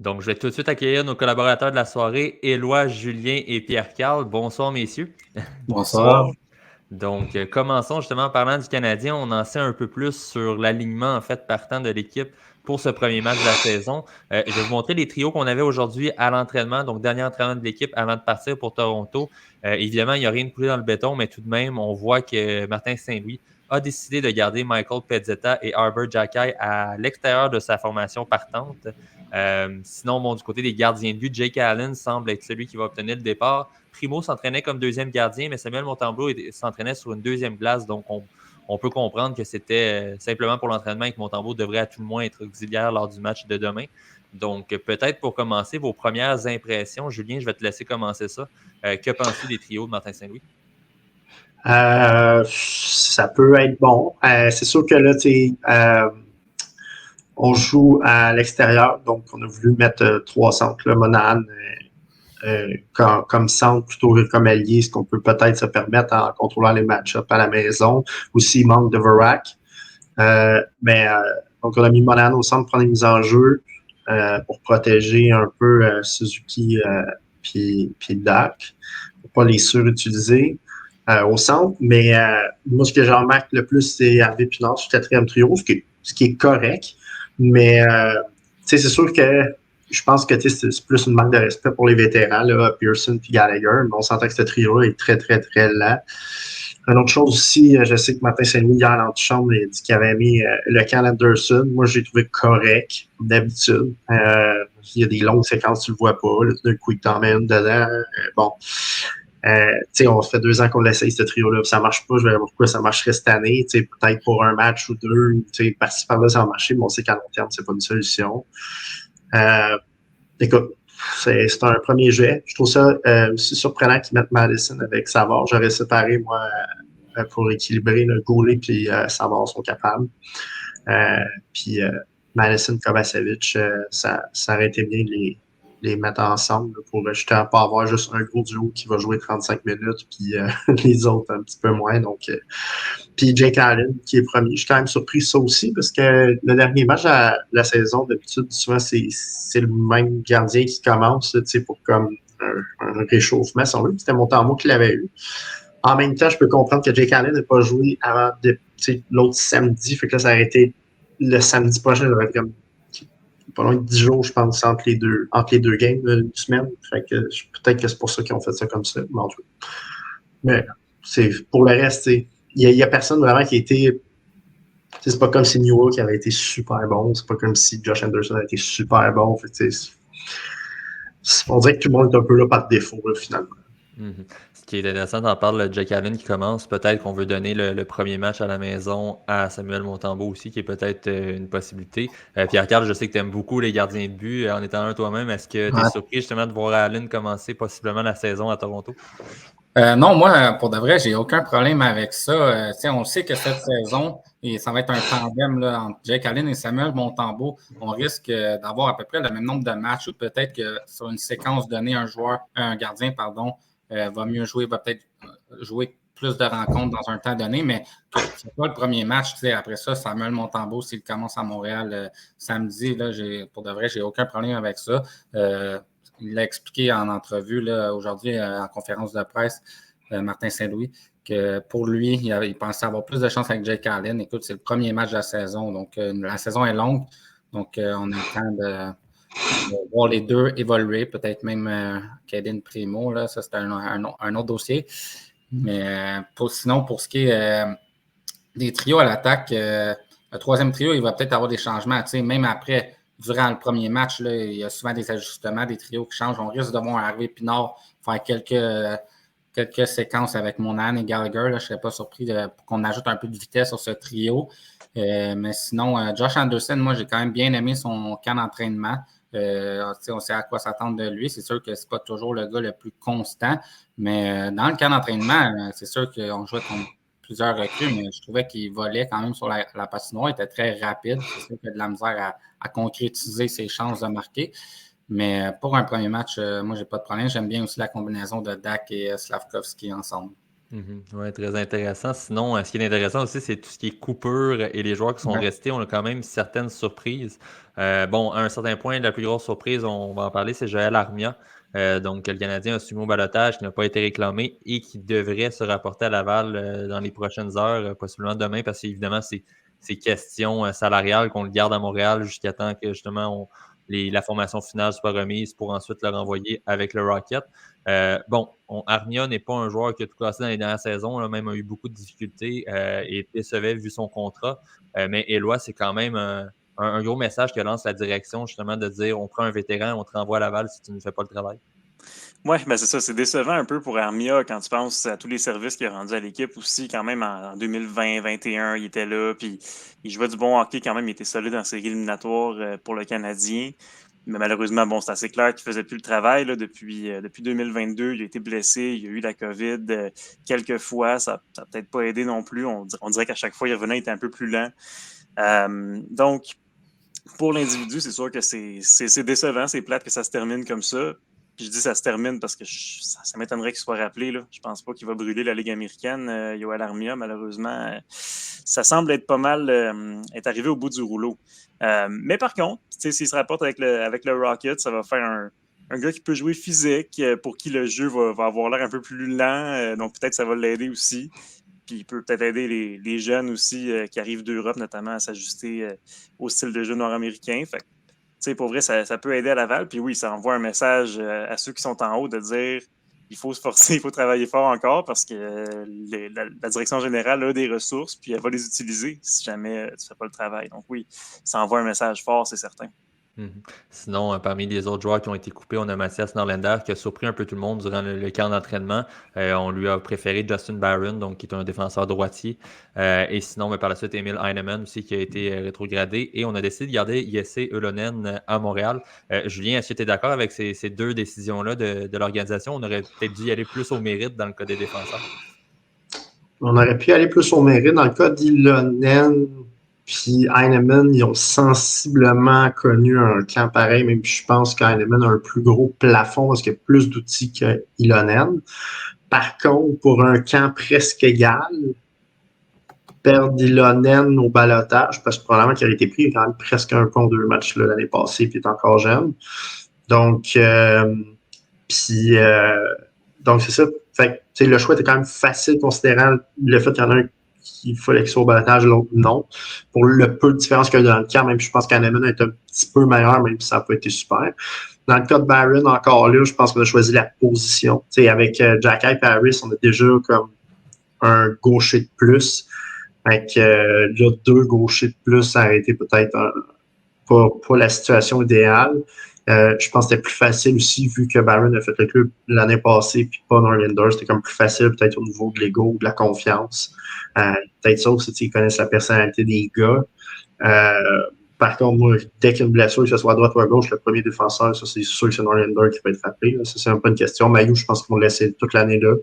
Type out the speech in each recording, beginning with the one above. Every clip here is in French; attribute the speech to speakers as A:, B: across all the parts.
A: Donc, je vais tout de suite accueillir nos collaborateurs de la soirée, Éloi, Julien et Pierre-Carl. Bonsoir, messieurs.
B: Bonsoir.
A: Donc, commençons justement en parlant du Canadien. On en sait un peu plus sur l'alignement, en fait, partant de l'équipe pour ce premier match de la saison. Je vais vous montrer les trios qu'on avait aujourd'hui à l'entraînement, donc dernier entraînement de l'équipe avant de partir pour Toronto. Évidemment, il n'y a rien de coulé dans le béton, mais tout de même, on voit que Martin Saint-Louis a décidé de garder Michael Pezzetta et Arbor Xhekaj à l'extérieur de sa formation partante. Sinon, bon, du côté des gardiens de but, Jake Allen semble être celui qui va obtenir le départ. Primo s'entraînait comme deuxième gardien, mais Samuel Montembeault s'entraînait sur une deuxième glace, donc on peut comprendre que c'était simplement pour l'entraînement et que Montembeault devrait à tout le moins être auxiliaire lors du match de demain. Donc, peut-être pour commencer, vos premières impressions. Julien, je vais te laisser commencer ça. Que penses-tu des trios de Martin Saint-Louis?
B: Ça peut être bon. C'est sûr que là, on joue à l'extérieur, donc on a voulu mettre 3 centres, là, Monahan comme centre plutôt que comme allié, ce qu'on peut peut-être se permettre en contrôlant les match-ups à la maison. Aussi, il manque de Verac. Donc, on a mis Monahan au centre pour prendre les mises en jeu pour protéger un peu Suzuki puis Dak, pour pas les surutiliser. Au centre, mais moi, ce que j'en remarque le plus, c'est Harvey Pinard sur le quatrième trio, ce qui est correct, mais c'est sûr que je pense que c'est plus une manque de respect pour les vétérans, là, Pearson et Gallagher, mais on s'entend que ce trio-là est très, très, très lent. Une autre chose aussi, je sais que Martin Saint-Louis, hier, dans l'antichambre, il a dit qu'il avait mis le camp Anderson. Moi, j'ai trouvé correct, d'habitude. Il y a des longues séquences, tu le vois pas. Là, d'un coup, il t'en met une dedans. Bon. On fait 2 ans qu'on l'essaye, ce trio-là, ça marche pas. Je vais voir pourquoi ça marcherait cette année. Peut-être pour un match ou deux, par-ci par-là, ça va marcher, mais on sait qu'à long terme, c'est pas une solution. Écoute, c'est un premier jet. Je trouve ça aussi surprenant qu'ils mettent Madison avec Savard. J'aurais séparé, moi, pour équilibrer. Le Goulet et Savard sont capables. Puis Madison, Kovacevic, ça aurait été bien de les mettre ensemble là, pour justement pas avoir juste un gros duo qui va jouer 35 minutes puis les autres un petit peu moins. Donc, puis Jake Allen qui est premier. Je suis quand même surpris de ça aussi parce que le dernier match de la saison, d'habitude, souvent c'est le même gardien qui commence pour comme un réchauffement. Si on veut. C'était Montembeault qui l'avait eu. En même temps, je peux comprendre que Jake Allen n'a pas joué avant l'autre samedi. Fait que là, ça aurait été le samedi prochain, ça aurait été comme pas loin de 10 jours, je pense, entre les deux games d'une semaine. Fait que peut-être que c'est pour ça qu'ils ont fait ça comme ça. Mais pour le reste, il y a personne vraiment qui a été. C'est pas comme si Newell qui avait été super bon. C'est pas comme si Josh Anderson a été super bon. Fait on dirait que tout le monde est un peu là par défaut, là, finalement.
A: Mm-hmm. Ce qui est intéressant, t'en parles de Jake Allen qui commence. Peut-être qu'on veut donner le premier match à la maison à Samuel Montembeault aussi, qui est peut-être une possibilité. Pierre-Carl, je sais que tu aimes beaucoup les gardiens de but. En étant un toi-même, est-ce que tu es
C: Ouais.
A: surpris justement de voir Allen commencer possiblement la saison à Toronto?
C: Non, moi, pour de vrai, j'ai aucun problème avec ça. On sait que cette saison, et ça va être un tandem là, entre Jake Allen et Samuel Montembeault. On risque d'avoir à peu près le même nombre de matchs ou peut-être que sur une séquence donnée, un gardien, va mieux jouer, va peut-être jouer plus de rencontres dans un temps donné, mais c'est pas le premier match. Après ça, Samuel Montembeault, s'il commence à Montréal samedi, là, pour de vrai, j'ai aucun problème avec ça. Il l'a expliqué en entrevue là, aujourd'hui en conférence de presse, Martin Saint-Louis, que pour lui, il pensait avoir plus de chance avec Jake Allen. Écoute, c'est le premier match de la saison, donc la saison est longue, donc on est en train de voir les deux évoluer, peut-être même Caden Primo, là, ça c'est un autre dossier. Mais sinon, pour ce qui est des trios à l'attaque, le troisième trio, il va peut-être avoir des changements, même après. Durant le premier match, là, il y a souvent des ajustements, des trios qui changent. On risque de voir Harvey Pinard faire quelques séquences avec Monahan et Gallagher. Là. Je ne serais pas surpris qu'on ajoute un peu de vitesse sur ce trio. Mais sinon, Josh Anderson, moi, j'ai quand même bien aimé son camp d'entraînement. On sait à quoi s'attendre de lui. C'est sûr que ce n'est pas toujours le gars le plus constant. Mais dans le camp d'entraînement, c'est sûr qu'on jouait contre plusieurs recrues, mais je trouvais qu'il volait quand même sur la patinoire. Il était très rapide. C'est sûr qu'il a de la misère à concrétiser ses chances de marquer. Mais pour un premier match, moi, j'ai pas de problème. J'aime bien aussi la combinaison de Dak et Slavkovski ensemble.
A: Oui, très intéressant. Sinon, ce qui est intéressant aussi, c'est tout ce qui est coupure et les joueurs qui sont restés. On a quand même certaines surprises. Bon, à un certain point, la plus grosse surprise, on va en parler, c'est Joël Armia. Donc, le Canadien a subi au balotage, qui n'a pas été réclamé et qui devrait se rapporter à Laval dans les prochaines heures, possiblement demain, parce qu'évidemment, c'est question salariale qu'on le garde à Montréal jusqu'à temps que justement la formation finale soit remise pour ensuite le renvoyer avec le Rocket. Armia n'est pas un joueur qui a tout cassé dans les dernières saisons, là, même a eu beaucoup de difficultés et décevait vu son contrat. Mais Éloi, c'est quand même un gros message que lance la direction, justement, de dire on prend un vétéran, on te renvoie à Laval si tu ne fais pas le travail.
D: Oui, ben c'est ça. C'est décevant un peu pour Armia quand tu penses à tous les services qu'il a rendus à l'équipe aussi. Quand même, en 2020-2021, il était là. Puis il jouait du bon hockey quand même. Il était solide en série éliminatoire pour le Canadien. Mais malheureusement, bon, c'est assez clair qu'il ne faisait plus le travail là, depuis 2022. Il a été blessé. Il a eu la COVID quelques fois. Ça n'a peut-être pas aidé non plus. On dirait qu'à chaque fois, il revenait, il était un peu plus lent. Donc, pour l'individu, c'est sûr que c'est décevant. C'est plate que ça se termine comme ça. Puis je dis ça se termine parce que ça m'étonnerait qu'il soit rappelé. Là. Je pense pas qu'il va brûler la Ligue américaine, Yoel Armia, malheureusement. Ça semble être pas mal être arrivé au bout du rouleau. Mais par contre, s'il se rapporte avec le Rocket, ça va faire un gars qui peut jouer physique, pour qui le jeu va avoir l'air un peu plus lent. Donc peut-être que ça va l'aider aussi. Puis il peut peut-être aider les jeunes aussi qui arrivent d'Europe, notamment, à s'ajuster au style de jeu nord-américain. Fait pour vrai, ça peut aider à Laval. Puis oui, ça envoie un message à ceux qui sont en haut de dire il faut se forcer, il faut travailler fort encore parce que la direction générale a des ressources, puis elle va les utiliser si jamais tu ne fais pas le travail. Donc oui, ça envoie un message fort, c'est certain.
A: Sinon, parmi les autres joueurs qui ont été coupés, on a Mathias Norlander qui a surpris un peu tout le monde durant le camp d'entraînement. On lui a préféré Justin Barron, donc qui est un défenseur droitier. Et sinon, par la suite, Emil Heinemann aussi qui a été rétrogradé. Et on a décidé de garder Jesse Ulonen à Montréal. Julien, est-ce que tu es d'accord avec ces deux décisions-là de l'organisation? On aurait peut-être dû y aller plus au mérite dans le cas des défenseurs.
B: On aurait pu aller plus au mérite. Dans le cas d'Ilonen puis Heinemann, ils ont sensiblement connu un camp pareil, même si je pense qu'Heinemann a un plus gros plafond parce qu'il y a plus d'outils qu'Ilonen. Par contre, pour un camp presque égal, perdre Ilonen au balotage, parce que probablement qu'il a été pris, il a quand même presque un contre 2 matchs l'année passée, puis il est encore jeune. Donc, donc c'est ça. Fait que, le choix était quand même facile considérant le fait qu'il y en a un qu'il fallait qu'il soit au balotage, l'autre non. Pour le peu de différence qu'il y a dans le camp, même je pense qu'Hanneman est un petit peu meilleur, même si ça n'a pas été super. Dans le cas de Barron, encore là, je pense qu'on a choisi la position. T'sais, avec Jack et Harris, on a déjà comme un gaucher de plus. Fait que là, 2 gauchers de plus, ça aurait été peut-être pas la situation idéale. Je pense que c'était plus facile aussi, vu que Barron a fait le club l'année passée, puis pas Norlander. C'était comme plus facile, peut-être au niveau de l'ego, de la confiance. Peut-être ça aussi, ils connaissent la personnalité des gars. Par contre, moi, dès qu'il y a une blessure, que ce soit à droite ou à gauche, le premier défenseur, ça, c'est sûr que c'est Norlander qui va être frappé. Là. Ça, c'est un peu une question. Mailloux, je pense qu'ils vont le laisser toute l'année là,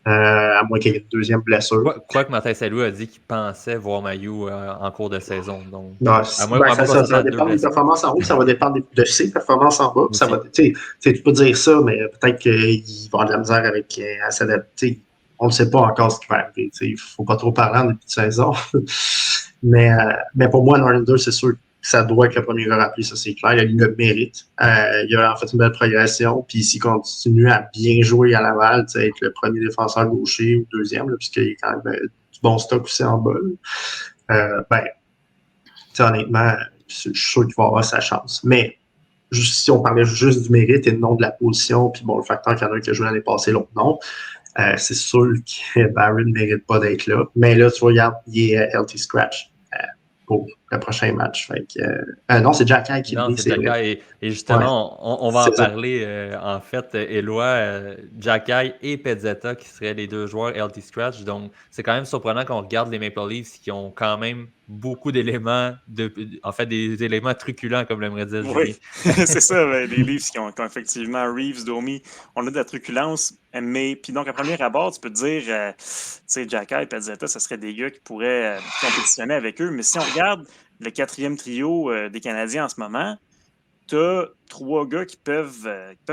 B: à moins qu'il y ait une deuxième blessure.
A: Quoique Martin Salou a dit qu'il pensait voir Mailloux en cours de saison. Donc,
B: non, ça va dépendre des performances en haut, ça va dépendre de ses performances en bas. Ça va, tu peux dire ça, mais peut-être qu'il va avoir de la misère avec à s'adapter. On ne sait pas encore ce qui va arriver. Il ne faut pas trop parler en début de saison. mais pour moi, Norlander, c'est sûr que ça doit être le premier joueur appelé, ça c'est clair. Il le mérite. Il a en fait une belle progression. Puis s'il continue à bien jouer à Laval, être le premier défenseur gaucher ou deuxième, là, puisqu'il y a quand même du bon stock aussi en bas. Honnêtement, je suis sûr qu'il va avoir sa chance. Mais si on parlait juste du mérite et non de la position, puis bon, le facteur qu'il y en a un qui a joué l'année passée, l'autre non, c'est sûr que Barron ne mérite pas d'être là. Mais là, tu vois, regarde, il est healthy scratch pour le prochain match. Fait que, non, c'est Jack qui
A: non, c'est Jack et justement, on va en parler. En fait, Éloi, Jack et Pezzetta qui seraient les deux joueurs healthy scratch. Donc, c'est quand même surprenant qu'on regarde les Maple Leafs qui ont quand même beaucoup d'éléments, en fait, des éléments truculents, comme l'aimerait dire Julien.
D: Oui, c'est ça, les Leafs qui ont effectivement Reeves, Domi, on a de la truculence, mais puis donc à premier abord, tu peux te dire, tu sais, Jacky et Pezzetta, ce serait des gars qui pourraient compétitionner avec eux, mais si on regarde le quatrième trio des Canadiens en ce moment, tu as 3 gars qui peuvent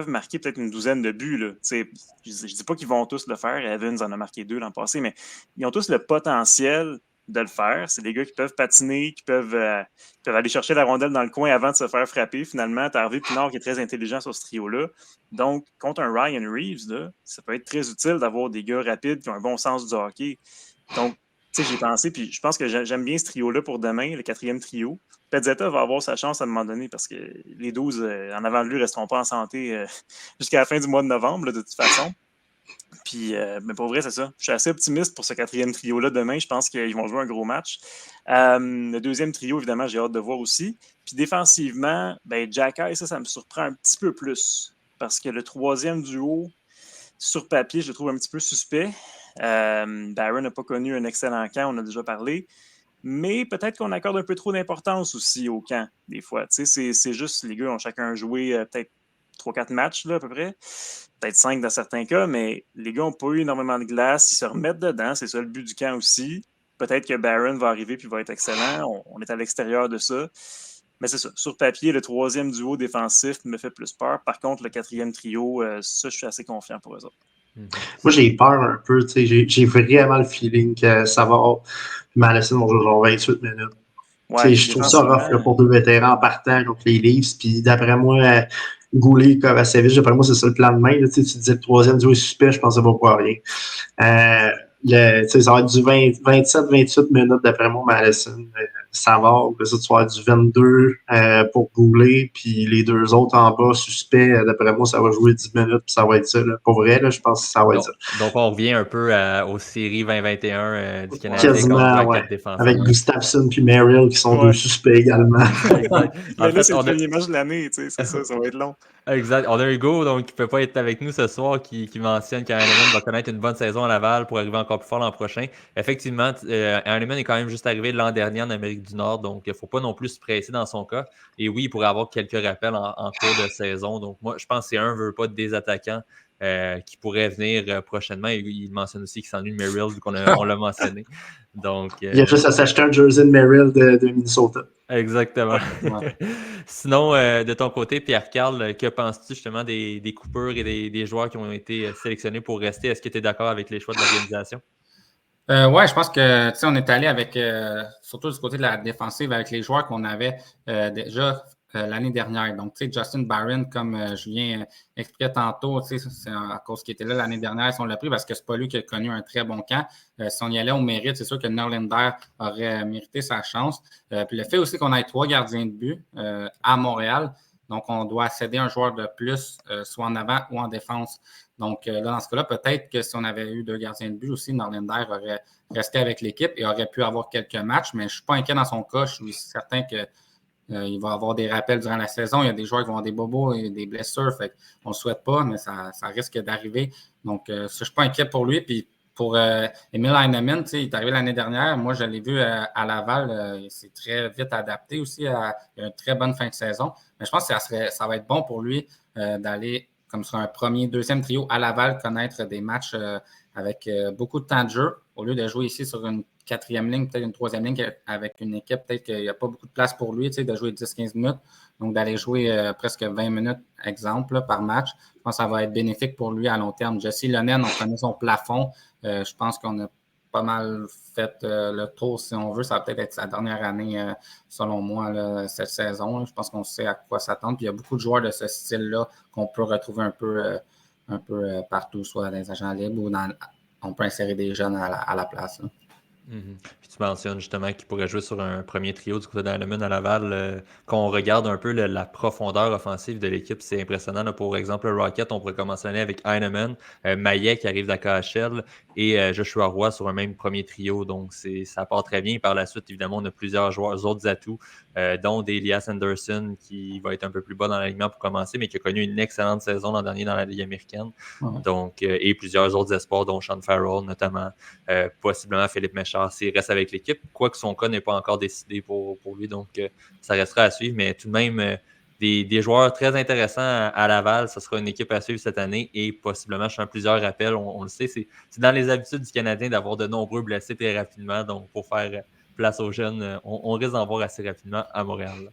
D: marquer peut-être une douzaine de buts. Là. Je ne dis pas qu'ils vont tous le faire. Evans en a marqué 2 l'an passé, mais ils ont tous le potentiel de le faire. C'est des gars qui peuvent patiner, qui peuvent aller chercher la rondelle dans le coin avant de se faire frapper. Finalement, tu as Harvey Pinard qui est très intelligent sur ce trio-là. Donc, contre un Ryan Reeves, là, ça peut être très utile d'avoir des gars rapides qui ont un bon sens du hockey. Donc, j'ai pensé, puis je pense que j'aime bien ce trio-là pour demain, le 4e trio. Pezzetta va avoir sa chance à un moment donné parce que les 12 en avant de lui ne resteront pas en santé jusqu'à la fin du mois de novembre, là, de toute façon. Puis, mais pour vrai, c'est ça. Je suis assez optimiste pour ce 4e trio-là demain. Je pense qu'ils vont jouer un gros match. Le 2e trio, évidemment, j'ai hâte de voir aussi. Puis défensivement, Jack Eye, ça me surprend un petit peu plus. Parce que le 3e duo, sur papier, je le trouve un petit peu suspect. Barron n'a pas connu un excellent camp, on a déjà parlé. Mais peut-être qu'on accorde un peu trop d'importance aussi au camp, des fois. C'est juste, les gars ont chacun joué peut-être 3-4 matchs, là, à peu près. Peut-être 5 dans certains cas, mais les gars n'ont pas eu énormément de glace. Ils se remettent dedans. C'est ça le but du camp aussi. Peut-être que Barron va arriver et va être excellent. On est à l'extérieur de ça. Mais c'est ça. Sur papier, le 3e duo défensif me fait plus peur. Par contre, le 4e trio, ça, je suis assez confiant pour eux autres.
B: Moi, j'ai peur un peu. J'ai vraiment le feeling que Savard et Madison vont jouer genre 28 minutes.
D: Ouais,
B: je trouve ça rough là, pour 2 vétérans en partant contre les Leafs. Puis d'après moi, Goulet, Kovacevic, d'après moi, c'est ça le plan de main. Là, tu disais le 3e duo est suspect, je pense que ça va pas rien. Ça va être du 27-28 minutes d'après moi, Madison. Savard, ça tu vas avoir du 22 pour Goulet, puis les 2 autres en bas, suspects, d'après moi, ça va jouer 10 minutes, puis ça va être ça. Là. Pour vrai, là, je pense que ça va être ça.
A: Donc, on revient un peu aux séries 2021 du Canadien
B: quasiment,
A: contre 4 défenseurs.
B: avec Gustafsson puis Merrill qui sont 2 suspects également.
A: Exact.
D: Mais là, c'est le premier match de l'année, c'est ça va être long.
A: Exact. On a Hugo, donc qui ne peut pas être avec nous ce soir, qui mentionne qu'Heinemann va connaître une bonne saison à Laval pour arriver encore plus fort l'an prochain. Effectivement, Heinemann est quand même juste arrivé l'an dernier en Amérique du Nord, donc il ne faut pas non plus se presser dans son cas. Et oui, il pourrait avoir quelques rappels en cours de saison. Donc moi, je pense que c'est veut pas des attaquants qui pourraient venir prochainement. Et il mentionne aussi qu'il s'ennuie de Merrill, vu qu'on l'a mentionné. Donc,
B: il y a juste à s'acheter un jersey de Merrill de Minnesota.
A: Exactement. Ouais. Sinon, de ton côté, Pierre-Carl, que penses-tu justement des coupures et des joueurs qui ont été sélectionnés pour rester? Est-ce que tu es d'accord avec les choix de l'organisation?
C: Oui, je pense que on est allé avec, surtout du côté de la défensive, avec les joueurs qu'on avait déjà l'année dernière. Donc, Justin Barron, comme Julien expliquait tantôt, c'est à cause qu'il était là l'année dernière, si on l'a pris, parce que c'est pas lui qui a connu un très bon camp. Si on y allait au mérite, c'est sûr que Norlinder aurait mérité sa chance. Puis le fait aussi qu'on ait 3 gardiens de but à Montréal, donc on doit céder un joueur de plus, soit en avant ou en défense. Donc, là, dans ce cas-là, peut-être que si on avait eu 2 gardiens de but aussi, Norlinder aurait resté avec l'équipe et aurait pu avoir quelques matchs, mais je ne suis pas inquiet dans son cas. Je suis certain qu'il va avoir des rappels durant la saison. Il y a des joueurs qui vont avoir des bobos et des blessures. Fait on ne le souhaite pas, mais ça risque d'arriver. Donc, je ne suis pas inquiet pour lui. Puis, pour Emil Heinemann, il est arrivé l'année dernière. Moi, je l'ai vu à Laval. Il s'est très vite adapté aussi. Il a une très bonne fin de saison. Mais je pense que ça va être bon pour lui d'aller comme sur un premier, 2e trio à Laval, connaître des matchs avec beaucoup de temps de jeu, au lieu de jouer ici sur une 4e ligne, peut-être une 3e ligne avec une équipe, peut-être qu'il n'y a pas beaucoup de place pour lui, de jouer 10-15 minutes. Donc, d'aller jouer presque 20 minutes, exemple, là, par match. Je pense que ça va être bénéfique pour lui à long terme. Jesse Lonen, on connaît son plafond. Je pense qu'on a pas mal fait le tour, si on veut. Ça va peut-être être sa dernière année, selon moi, là, cette saison. Là. Je pense qu'on sait à quoi s'attendre. Puis il y a beaucoup de joueurs de ce style-là qu'on peut retrouver un peu partout, soit dans les agents libres ou on peut insérer des jeunes à la place. Là.
A: Mm-hmm. Puis tu mentionnes justement qu'il pourrait jouer sur un premier trio du côté d'Heinemann à Laval. Quand on regarde un peu la profondeur offensive de l'équipe, c'est impressionnant. Là. Pour exemple, le Rocket, on pourrait commencer l'année avec Heinemann, Maillet qui arrive d'AKHL et Joshua Roy sur un même premier trio. Donc, ça part très bien. Par la suite, évidemment, on a plusieurs joueurs, autres atouts, dont Elias Anderson qui va être un peu plus bas dans l'alignement pour commencer, mais qui a connu une excellente saison l'an dernier dans la Ligue américaine. Ouais. Donc, et plusieurs autres espoirs, dont Sean Farrell notamment, possiblement Philippe Méchard s'il reste avec l'équipe, quoique son cas n'est pas encore décidé pour lui, donc ça restera à suivre, mais tout de même des joueurs très intéressants à Laval, ce sera une équipe à suivre cette année et possiblement, je fais plusieurs rappels, on le sait, c'est dans les habitudes du Canadien d'avoir de nombreux blessés très rapidement, donc pour faire place aux jeunes, on risque d'en voir assez rapidement à Montréal.